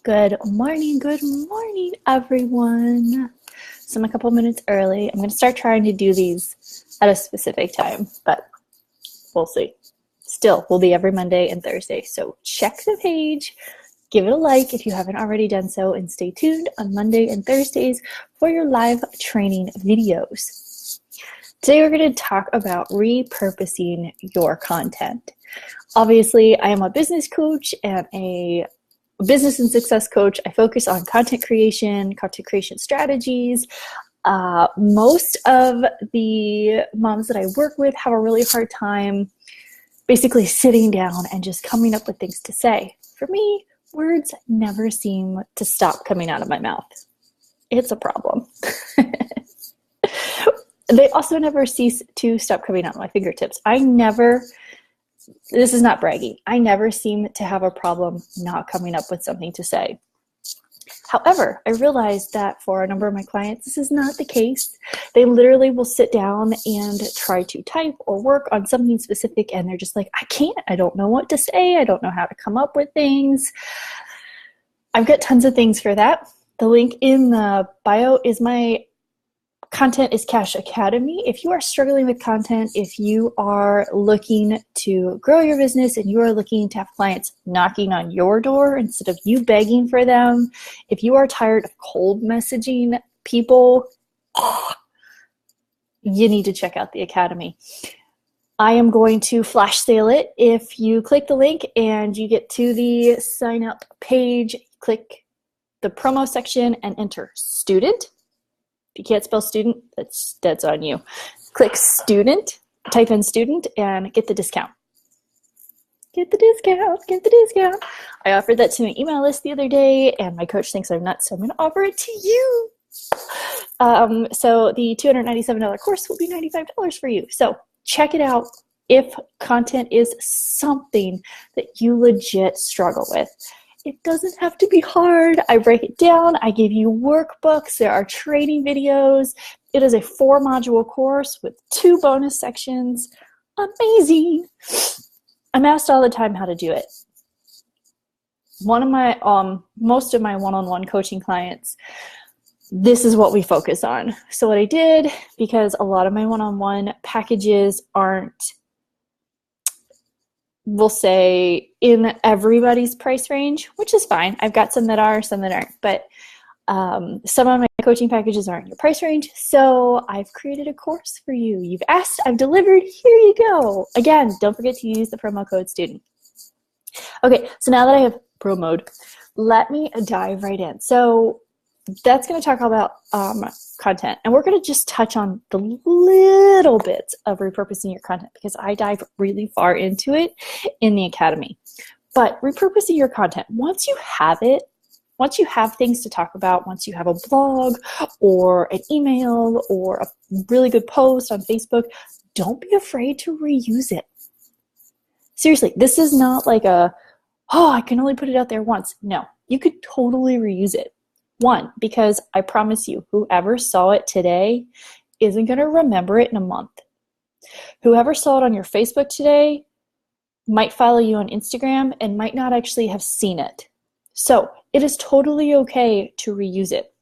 Good morning, everyone. So I'm a couple minutes early. I'm going to start trying to do these at a specific time, but we'll see. Still, we'll be every Monday and Thursday. So check the page, give it a like if you haven't already done so, and stay tuned on Monday and Thursdays for your live training videos. Today we're going to talk about repurposing your content. Obviously, I am a business coach and a business and success coach. I focus on content creation strategies. Most of the moms that I work with have a really hard time basically sitting down and just coming up with things to say. For me, words never seem to stop coming out of my mouth. It's a problem. They also never cease to stop coming out of my fingertips. This is not bragging, I never seem to have a problem not coming up with something to say. However, I realized that for a number of my clients, this is not the case. They literally will sit down and try to type or work on something specific, and they're just like, I don't know what to say. I don't know how to come up with things. I've got tons of things for that. The link in the bio is my Content is Cash Academy. If you are struggling with content, if you are looking to grow your business and you are looking to have clients knocking on your door instead of you begging for them, if you are tired of cold messaging people, you need to check out the Academy. I am going to flash sale it. If you click the link and you get to the sign up page, click the promo section and enter student. If you can't spell student, that's on you. Click student, type in student, and get the discount. Get the discount. I offered that to my email list the other day, and my coach thinks I'm nuts, so I'm going to offer it to you. So the $297 course will be $95 for you. So check it out if content is something that you legit struggle with. It doesn't have to be hard. I break it down. I give you workbooks. There are training videos. It is a 4-module course with 2 bonus sections. Amazing. I'm asked all the time how to do it. One of my, most of my one-on-one coaching clients, this is what we focus on. So what I did, because a lot of my one-on-one packages aren't, we'll say, in everybody's price range, which is fine. I've got some that are, some that aren't, but some of my coaching packages aren't in your price range, so I've created a course for you. You've asked, I've delivered, here you go. Again, don't forget to use the promo code STUDENT. Okay, so now that I have promoed, let me dive right in. So that's going to talk about content, and we're going to just touch on the little bits of repurposing your content because I dive really far into it in the Academy. But repurposing your content, once you have it, once you have things to talk about, once you have a blog or an email or a really good post on Facebook, don't be afraid to reuse it. Seriously, this is not like I can only put it out there once. No, you could totally reuse it. One, because I promise you, whoever saw it today isn't going to remember it in a month. Whoever saw it on your Facebook today might follow you on Instagram and might not actually have seen it. So it is totally okay to reuse it.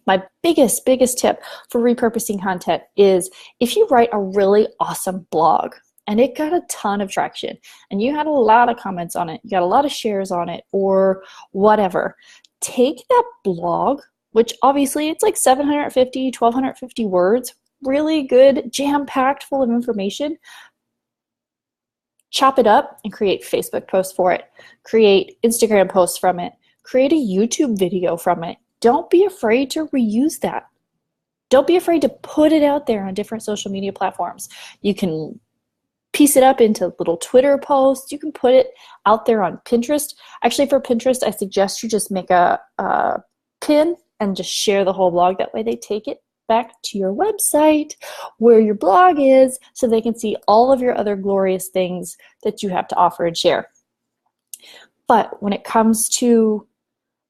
My biggest tip for repurposing content is if you write a really awesome blog and it got a ton of traction and you had a lot of comments on it, you got a lot of shares on it or whatever, take that blog, which obviously it's like 750, 1250 words, really good, jam-packed full of information. Chop it up and create Facebook posts for it. Create Instagram posts from it. Create a YouTube video from it. Don't be afraid to reuse that. Don't be afraid to put it out there on different social media platforms. You can piece it up into little Twitter posts. You can put it out there on Pinterest. Actually, for Pinterest, I suggest you just make a pin and just share the whole blog. That way they take it back to your website where your blog is so they can see all of your other glorious things that you have to offer and share. But when it comes to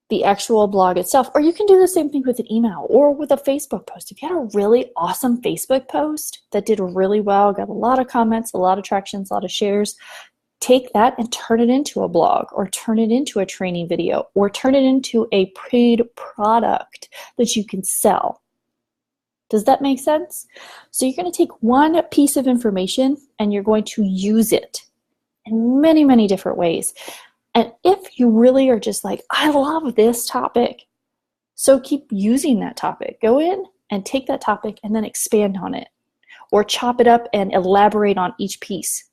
the actual blog itself, or you can do the same thing with an email or with a Facebook post. If you had a really awesome Facebook post that did really well, got a lot of comments, a lot of tractions, a lot of shares, Take that and turn it into a blog, or turn it into a training video, or turn it into a paid product that you can sell. Does that make sense? So you're going to take one piece of information and you're going to use it in many, many different ways. And if you really are just like, I love this topic, so keep using that topic. Go in and take that topic and then expand on it, or chop it up and elaborate on each piece.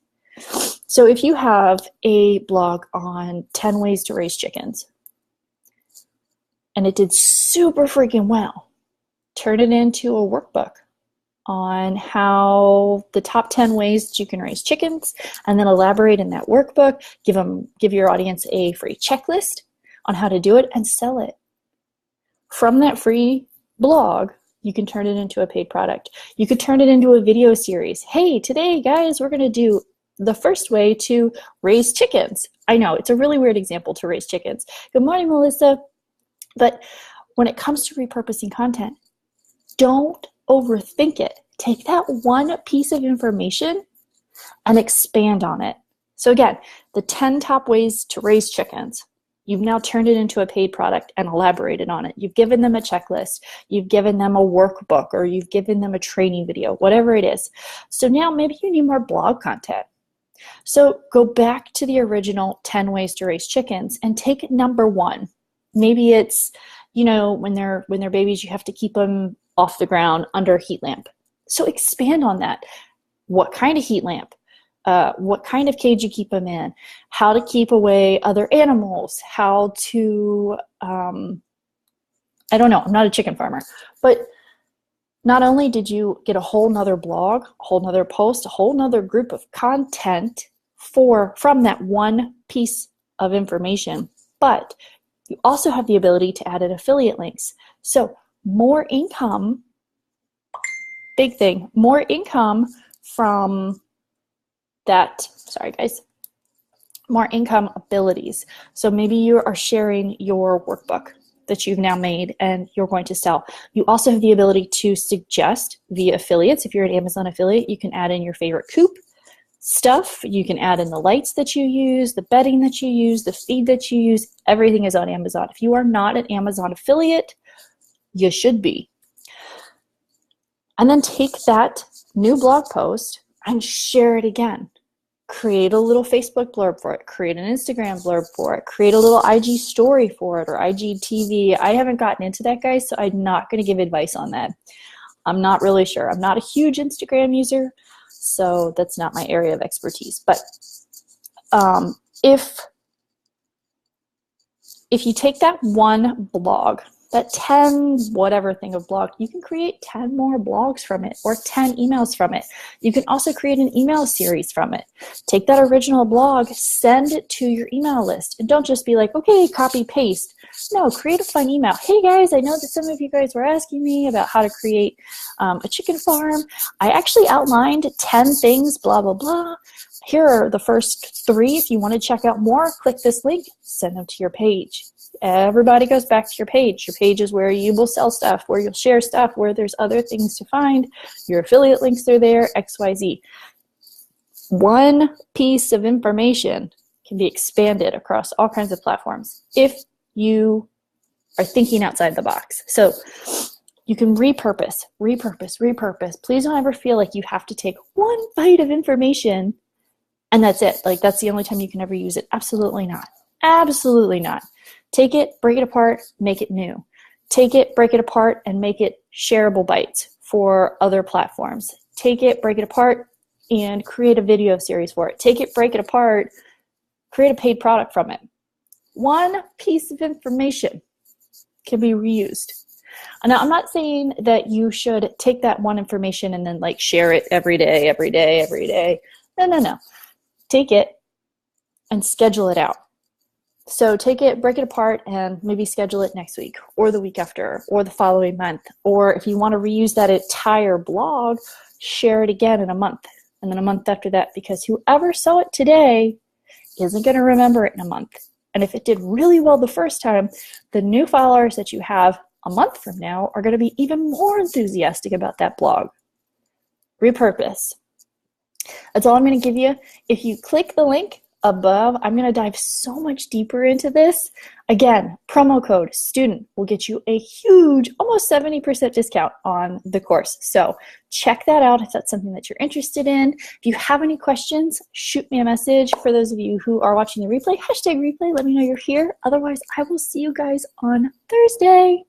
So if you have a blog on 10 ways to raise chickens and it did super freaking well, turn it into a workbook on how the top 10 ways that you can raise chickens, and then elaborate in that workbook. Give your audience a free checklist on how to do it and sell it. From that free blog, you can turn it into a paid product. You could turn it into a video series. Hey, today, guys, we're going to do the first way to raise chickens. I know, it's a really weird example to raise chickens. Good morning, Melissa. But when it comes to repurposing content, don't overthink it. Take that one piece of information and expand on it. So again, the 10 top ways to raise chickens. You've now turned it into a paid product and elaborated on it. You've given them a checklist. You've given them a workbook, or you've given them a training video, whatever it is. So now maybe you need more blog content. So go back to the original 10 ways to raise chickens and take number one. Maybe it's, when they're babies, you have to keep them off the ground under a heat lamp. So expand on that. What kind of heat lamp? What kind of cage you keep them in? How to keep away other animals? How to, I don't know, I'm not a chicken farmer, but not only did you get a whole nother blog, a whole nother post, a whole nother group of content from that one piece of information, but you also have the ability to add in affiliate links. So more income, big thing, more income from that, sorry guys, more income abilities. So maybe you are sharing your workbook that you've now made and you're going to sell. You also have the ability to suggest via affiliates. If you're an Amazon affiliate, you can add in your favorite coop stuff. You can add in the lights that you use, the bedding that you use, the feed that you use. Everything is on Amazon. If you are not an Amazon affiliate, you should be. And then take that new blog post and share it again. Create a little Facebook blurb for it. Create an Instagram blurb for it. Create a little IG story for it, or IGTV. I haven't gotten into that, guys, so I'm not going to give advice on that. I'm not really sure. I'm not a huge Instagram user, so that's not my area of expertise. But if you take that one blog, that 10 whatever thing of blog, you can create 10 more blogs from it, or 10 emails from it. You can also create an email series from it. Take that original blog, send it to your email list, and don't just be like, okay, copy paste. No, create a fun email. Hey guys, I know that some of you guys were asking me about how to create a chicken farm. I actually outlined 10 things, blah, blah, blah. Here are the first 3. If you want to check out more, click this link, send them to your page. Everybody goes back to your page. Your page is where you will sell stuff, where you'll share stuff, where there's other things to find. Your affiliate links are there, XYZ. One piece of information can be expanded across all kinds of platforms if you are thinking outside the box. So you can repurpose. Please don't ever feel like you have to take one bite of information and that's it. Like that's the only time you can ever use it. Absolutely not. Absolutely not. Take it, break it apart, make it new. Take it, break it apart, and make it shareable bites for other platforms. Take it, break it apart, and create a video series for it. Take it, break it apart, create a paid product from it. One piece of information can be reused. Now, I'm not saying that you should take that one information and then like share it every day. No. Take it and schedule it out. So take it, break it apart, and maybe schedule it next week or the week after or the following month. Or if you want to reuse that entire blog, share it again in a month and then a month after that, because whoever saw it today isn't going to remember it in a month. And if it did really well the first time, the new followers that you have a month from now are going to be even more enthusiastic about that blog. Repurpose. That's all I'm going to give you. If you click the link above, I'm going to dive so much deeper into this. Again, promo code STUDENT will get you a huge, almost 70% discount on the course. So check that out if that's something that you're interested in. If you have any questions, shoot me a message. For those of you who are watching the replay, hashtag replay, let me know you're here. Otherwise, I will see you guys on Thursday.